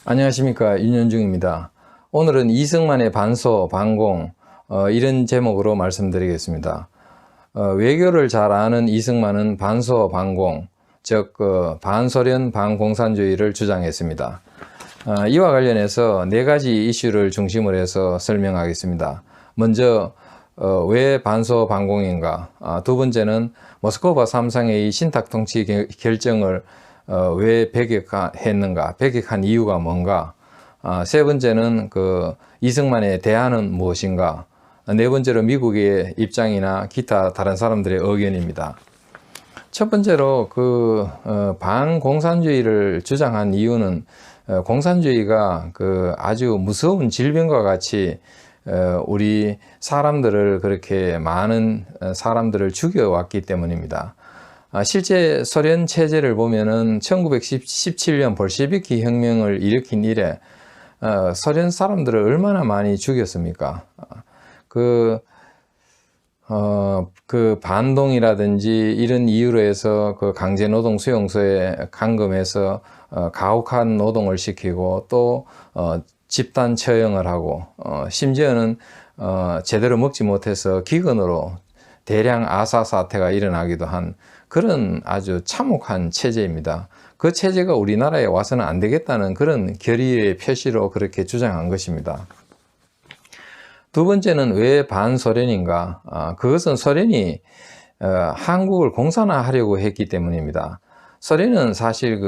안녕하십니까, 윤현중입니다. 오늘은 이승만의 반소, 반공 이런 제목으로 말씀드리겠습니다. 외교를 잘 아는 이승만은 반소, 반공, 즉 반소련, 반공산주의를 주장했습니다. 이와 관련해서 네 가지 이슈를 중심으로 해서 설명하겠습니다. 먼저 왜 반소, 반공인가? 두 번째는 모스크바 3상회의 신탁통치 결정을 왜 배격했는가, 배격한 이유가 뭔가, 세 번째는 이승만의 대안은 무엇인가, 네 번째로 미국의 입장이나 기타 다른 사람들의 의견입니다. 첫 번째로 반공산주의를 주장한 이유는 공산주의가 아주 무서운 질병과 같이 우리 사람들을, 그렇게 많은 사람들을 죽여왔기 때문입니다. 실제 소련 체제를 보면은 1917년 볼셰비키 혁명을 일으킨 이래 소련 사람들을 얼마나 많이 죽였습니까? 반동이라든지 이런 이유로 해서 강제 노동 수용소에 감금해서 가혹한 노동을 시키고 또 집단 처형을 하고 심지어는 제대로 먹지 못해서 기근으로 대량 아사 사태가 일어나기도 한 그런 아주 참혹한 체제입니다. 그 체제가 우리나라에 와서는 안 되겠다는 그런 결의의 표시로 그렇게 주장한 것입니다. 두 번째는 왜 반소련인가? 그것은 소련이 한국을 공산화하려고 했기 때문입니다. 소련은 사실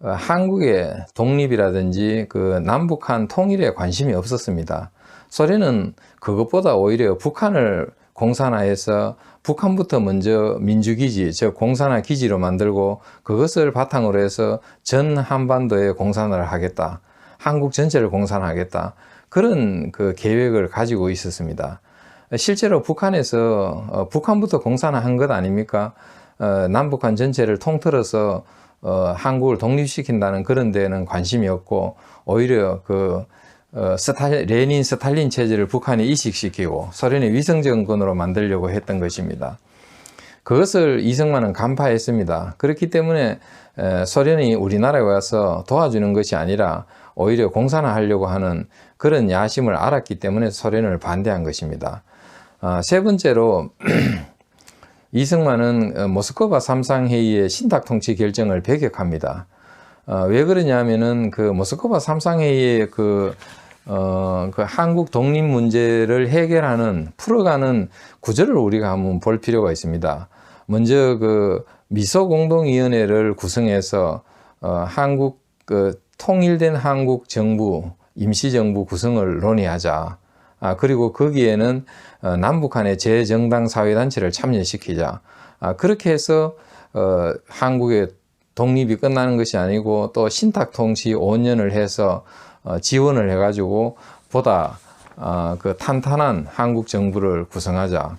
한국의 독립이라든지 남북한 통일에 관심이 없었습니다. 소련은 그것보다 오히려 북한을 공산화해서 북한부터 먼저 민주기지, 즉 공산화 기지로 만들고 그것을 바탕으로 해서 전 한반도에 공산화를 하겠다, 한국 전체를 공산화하겠다, 그런 계획을 가지고 있었습니다. 실제로 북한에서 북한부터 공산화한 것 아닙니까? 남북한 전체를 통틀어서 한국을 독립시킨다는 그런 데는 관심이 없고 오히려 레닌 스탈린 체제를 북한에 이식시키고 소련의 위성정권으로 만들려고 했던 것입니다. 그것을 이승만은 간파했습니다. 그렇기 때문에 소련이 우리나라에 와서 도와주는 것이 아니라 오히려 공산화하려고 하는 그런 야심을 알았기 때문에 소련을 반대한 것입니다. 세 번째로 이승만은 모스크바 3상회의의 신탁통치 결정을 배격합니다. 왜 그러냐면은 모스크바 3상회의의 한국 독립 문제를 해결하는, 풀어가는 구조를 우리가 한번 볼 필요가 있습니다. 먼저 미소공동위원회를 구성해서 통일된 한국 정부, 임시정부 구성을 논의하자. 그리고 거기에는 남북한의 재정당 사회단체를 참여시키자. 그렇게 해서 한국의 독립이 끝나는 것이 아니고 또 신탁통치 5년을 해서 지원을 해가지고 보다 탄탄한 한국 정부를 구성하자.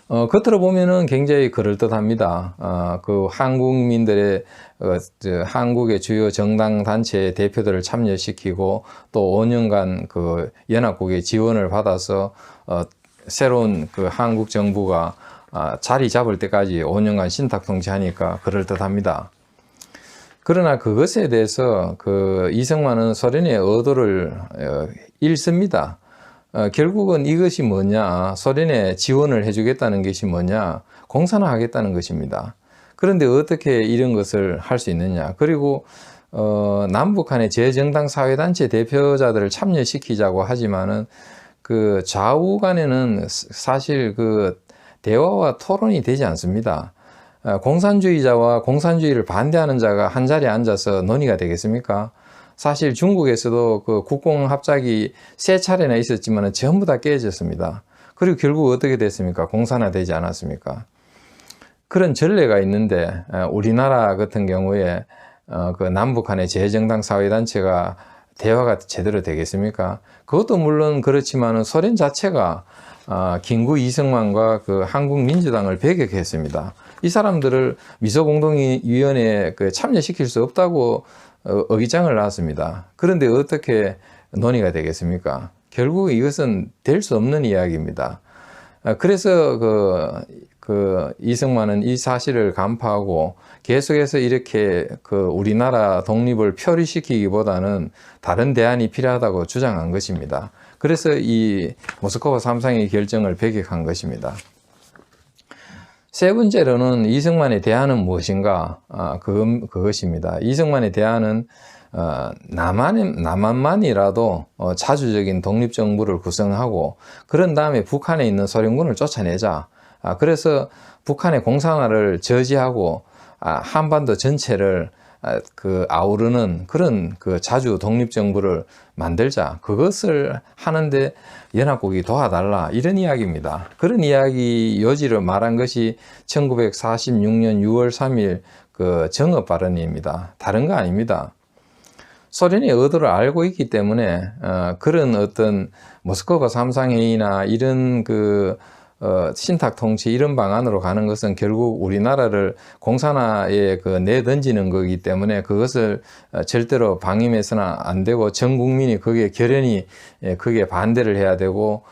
겉으로 보면은 굉장히 그럴듯합니다. 한국민들의 한국의 주요 정당 단체의 대표들을 참여시키고 또 5년간 연합국의 지원을 받아서 새로운 한국 정부가 자리 잡을 때까지 5년간 신탁통치하니까 그럴듯합니다. 그러나 그것에 대해서 이승만은 소련의 의도를 잃습니다. 결국은 이것이 뭐냐, 소련에 지원을 해주겠다는 것이 뭐냐, 공산화하겠다는 것입니다. 그런데 어떻게 이런 것을 할 수 있느냐. 그리고 남북한의 재정당 사회단체 대표자들을 참여시키자고 하지만은 좌우 간에는 사실 대화와 토론이 되지 않습니다. 공산주의자와 공산주의를 반대하는 자가 한 자리에 앉아서 논의가 되겠습니까? 사실 중국에서도 국공합작이 3차례나 있었지만 전부 다 깨졌습니다. 그리고 결국 어떻게 됐습니까? 공산화되지 않았습니까? 그런 전례가 있는데 우리나라 같은 경우에 남북한의 재정당 사회단체가 대화가 제대로 되겠습니까? 그것도 물론 그렇지만 소련 자체가 김구 이승만과 한국민주당을 배격했습니다. 이 사람들을 미소공동위원회에 참여시킬 수 없다고 의장을 놨습니다. 그런데 어떻게 논의가 되겠습니까? 결국 이것은 될 수 없는 이야기입니다. 그래서 이승만은 이 사실을 간파하고 계속해서 이렇게 우리나라 독립을 표리시키기보다는 다른 대안이 필요하다고 주장한 것입니다. 그래서 이 모스크바 삼상의 결정을 배격한 것입니다. 세 번째로는 이승만의 대안은 무엇인가? 그것입니다. 이승만의 대안은 남한만이라도 자주적인 독립정부를 구성하고 그런 다음에 북한에 있는 소련군을 쫓아내자. 그래서 북한의 공산화를 저지하고 한반도 전체를 아우르는 그런 자주 독립정부를 만들자. 그것을 하는데 연합국이 도와달라. 이런 이야기입니다. 그런 이야기 요지를 말한 것이 1946년 6월 3일 정읍 발언입니다. 다른 거 아닙니다. 소련의 의도를 알고 있기 때문에 그런 어떤 모스크바 삼상회의나 이런 신탁 통치 이런 방안으로 가는 것은 결국 우리나라를 공산화에 내던지는 거기 때문에 그것을 절대로 방임해서는 안 되고 전 국민이 거기에 결연히 그게 반대를 해야 되고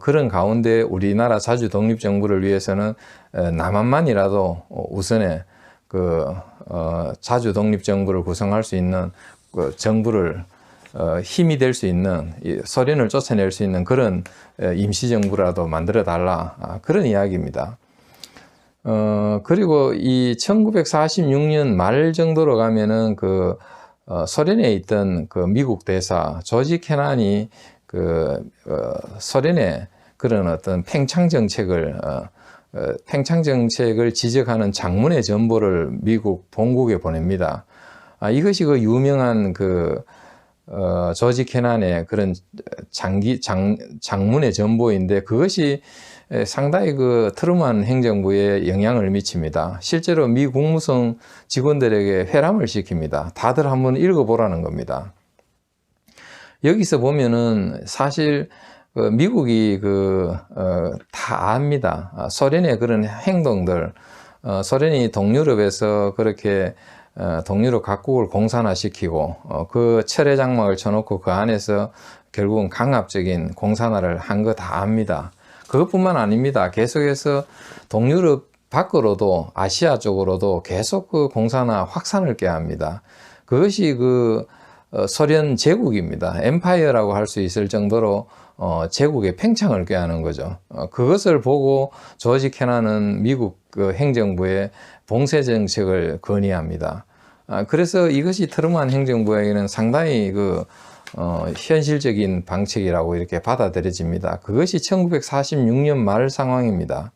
그런 가운데 우리나라 자주 독립정부를 위해서는 남한만이라도 우선에 자주 독립정부를 구성할 수 있는 정부를 힘이 될 수 있는 소련을 쫓아낼 수 있는 그런 임시정부라도 만들어 달라 그런 이야기입니다. 그리고 이 1946년 말 정도로 가면은 소련에 있던 미국 대사 조지 캐난이 소련의 그런 어떤 팽창 정책을 지적하는 장문의 전보를 미국 본국에 보냅니다. 이것이 유명한 조지 캐난의 그런 장문의 전보인데 그것이 상당히 트루만 행정부에 영향을 미칩니다. 실제로 미 국무성 직원들에게 회람을 시킵니다. 다들 한번 읽어보라는 겁니다. 여기서 보면은 사실 미국이 다 압니다. 소련의 그런 행동들, 소련이 동유럽에서 그렇게 동유럽 각국을 공산화시키고 그 철의 장막을 쳐놓고 그 안에서 결국은 강압적인 공산화를 한 거 다 압니다. 그것뿐만 아닙니다. 계속해서 동유럽 밖으로도 아시아 쪽으로도 계속 공산화 확산을 꾀합니다. 그것이 소련 제국입니다. 엠파이어라고 할 수 있을 정도로 제국의 팽창을 꾀하는 거죠. 그것을 보고 조지 캐난은 미국 행정부에 봉쇄 정책을 건의합니다. 그래서 이것이 트루만 행정부에게는 상당히 현실적인 방책이라고 이렇게 받아들여집니다. 그것이 1946년 말 상황입니다.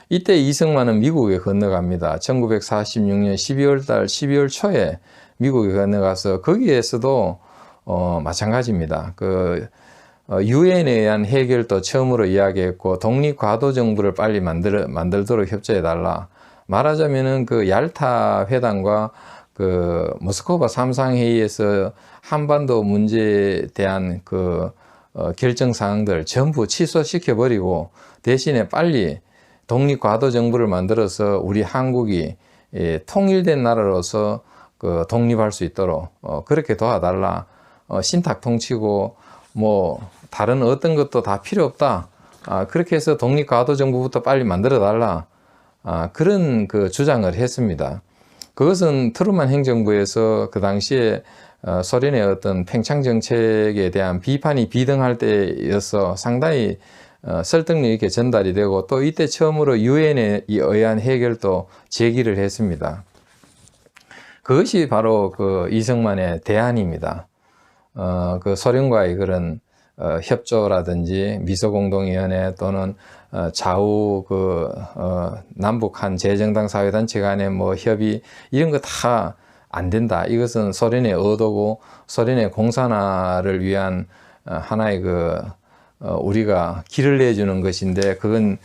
이때 이승만은 미국에 건너갑니다. 1946년 12월 초에 미국에 건너가서 거기에서도 마찬가지입니다. 유엔에 의한 해결도 처음으로 이야기했고 독립과도정부를 빨리 만들도록 협조해달라. 말하자면은 얄타 회담과 모스크바 삼상회의에서 한반도 문제에 대한 결정사항들 전부 취소시켜버리고 대신에 빨리 독립과도정부를 만들어서 우리 한국이 통일된 나라로서 독립할 수 있도록 그렇게 도와달라. 신탁 통치고 다른 어떤 것도 다 필요 없다. 그렇게 해서 독립과도정부부터 빨리 만들어 달라. 그런 주장을 했습니다. 그것은 트루만 행정부에서 그 당시에 소련의 어떤 팽창 정책에 대한 비판이 비등할 때여서 상당히 설득력 있게 전달이 되고 또 이때 처음으로 유엔에 의한 해결도 제기를 했습니다. 그것이 바로 이승만의 대안입니다. 소련과의 그런 협조라든지 미소공동위원회 또는 좌우 남북 한 재정당 사회단체 간의 협의 이런 거 다 안 된다. 이것은 소련의 의도고 소련의 공산화를 위한 하나의 우리가 길을 내주는 것인데 그건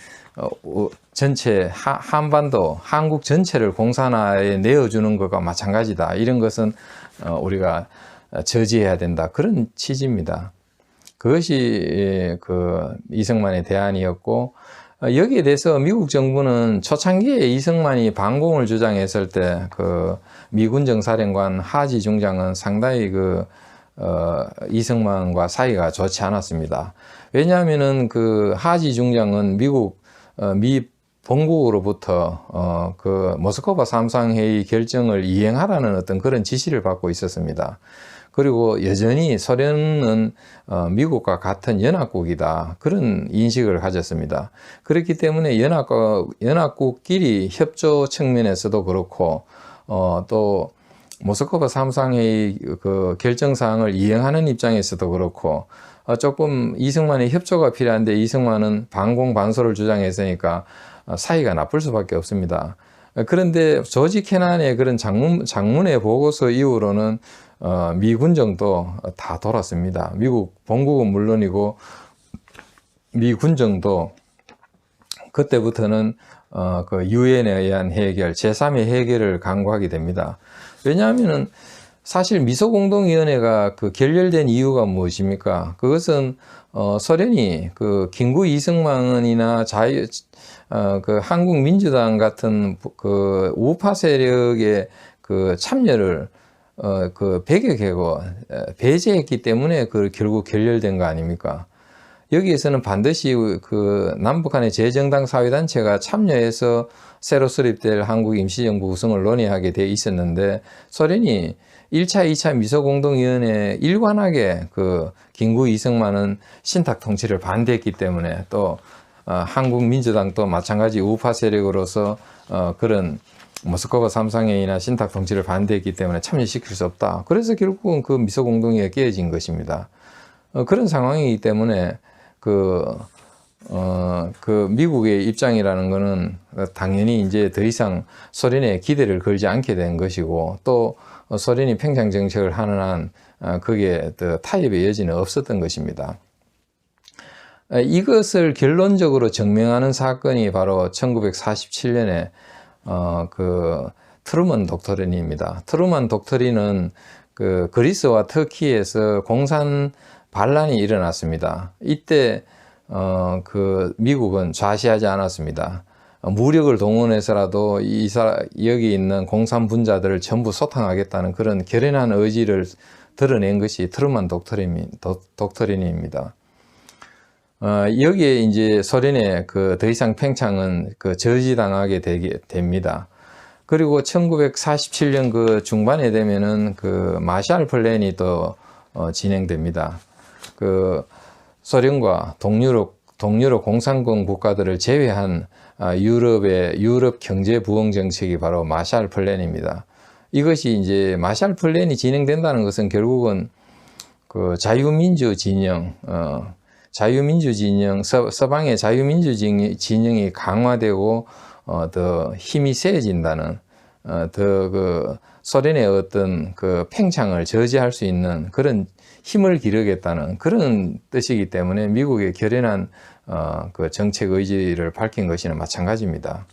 전체 한반도 한국 전체를 공산화에 내어주는 것과 마찬가지다. 이런 것은 우리가 저지해야 된다. 그런 취지입니다. 그것이 이승만의 대안이었고 여기에 대해서 미국 정부는 초창기에 이승만이 반공을 주장했을 때 미군 정사령관 하지 중장은 상당히 이승만과 사이가 좋지 않았습니다. 왜냐하면은 그 하지 중장은 미 본국으로부터 그 모스크바 삼상회의 결정을 이행하라는 어떤 그런 지시를 받고 있었습니다. 그리고 여전히 소련은 미국과 같은 연합국이다, 그런 인식을 가졌습니다. 그렇기 때문에 연합국끼리 협조 측면에서도 그렇고 또 모스크바 삼상회의 그 결정사항을 이행하는 입장에서도 그렇고 조금 이승만의 협조가 필요한데 이승만은 반공반소를 주장했으니까 사이가 나쁠 수밖에 없습니다. 그런데 조지 캐난의 그런 장문의 보고서 이후로는 미 군정도 다 돌았습니다. 미국 본국은 물론이고 미 군정도 그때부터는 그 유엔에 의한 해결, 제3의 해결을 강구하게 됩니다. 왜냐하면은 사실 미소공동위원회가 그 결렬된 이유가 무엇입니까? 그것은 소련이 그 김구 이승만이나 그 한국민주당 같은 그 우파 세력의 그 참여를 그 배격하고 배제했기 때문에 그 결국 결렬된 거 아닙니까? 여기에서는 반드시 그 남북한의 재정당 사회단체가 참여해서 새로 수립될 한국 임시정부 구성을 논의하게 돼 있었는데 소련이 1차, 2차 미소공동위원회에 일관하게 그 김구 이승만은 신탁 통치를 반대했기 때문에 또 한국민주당도 마찬가지 우파 세력으로서 그런 모스크바 삼상회의나 신탁 통치를 반대했기 때문에 참여시킬 수 없다. 그래서 결국은 그 미소공동회가 깨어진 것입니다. 그런 상황이기 때문에 그 미국의 입장이라는 것은 당연히 이제 더 이상 소련에 기대를 걸지 않게 된 것이고 또 소련이 평창 정책을 하는 한 그게 더 타협의 여지는 없었던 것입니다. 이것을 결론적으로 증명하는 사건이 바로 1947년에 그 트루먼 독트린입니다. 트루먼 독트린은 그 그리스와 터키에서 공산 반란이 일어났습니다. 이때 그 미국은 좌시하지 않았습니다. 무력을 동원해서라도 여기 있는 공산 분자들을 전부 소탕하겠다는 그런 결연한 의지를 드러낸 것이 트루먼 독트린입니다. 여기에 이제 소련의 그 더 이상 평창은 그 저지당하게 됩니다. 그리고 1947년 그 중반에 되면은 그 마샬 플랜이 또 진행됩니다. 그 소련과 동유럽 공산권 국가들을 제외한 유럽 경제 부흥 정책이 바로 마샬 플랜입니다. 이것이 이제 마샬 플랜이 진행된다는 것은 결국은 그 자유민주 진영, 서방의 자유민주 진영이 강화되고 더 힘이 세진다는 더 그 소련의 어떤 그 팽창을 저지할 수 있는 그런 힘을 기르겠다는 그런 뜻이기 때문에 미국의 결연한 그 정책 의지를 밝힌 것이나 마찬가지입니다.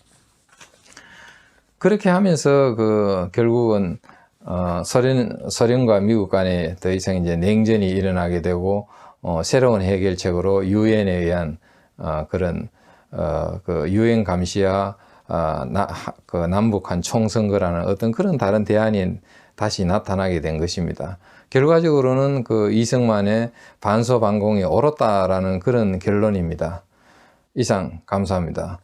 그렇게 하면서 그 결국은 소련과 미국 간에 더 이상 이제 냉전이 일어나게 되고 새로운 해결책으로 유엔에 의한 그런 그 유엔 감시와 그 남북한 총선거라는 어떤 그런 다른 대안이 다시 나타나게 된 것입니다. 결과적으로는 그 이승만의 반소반공이 옳았다라는 그런 결론입니다. 이상 감사합니다.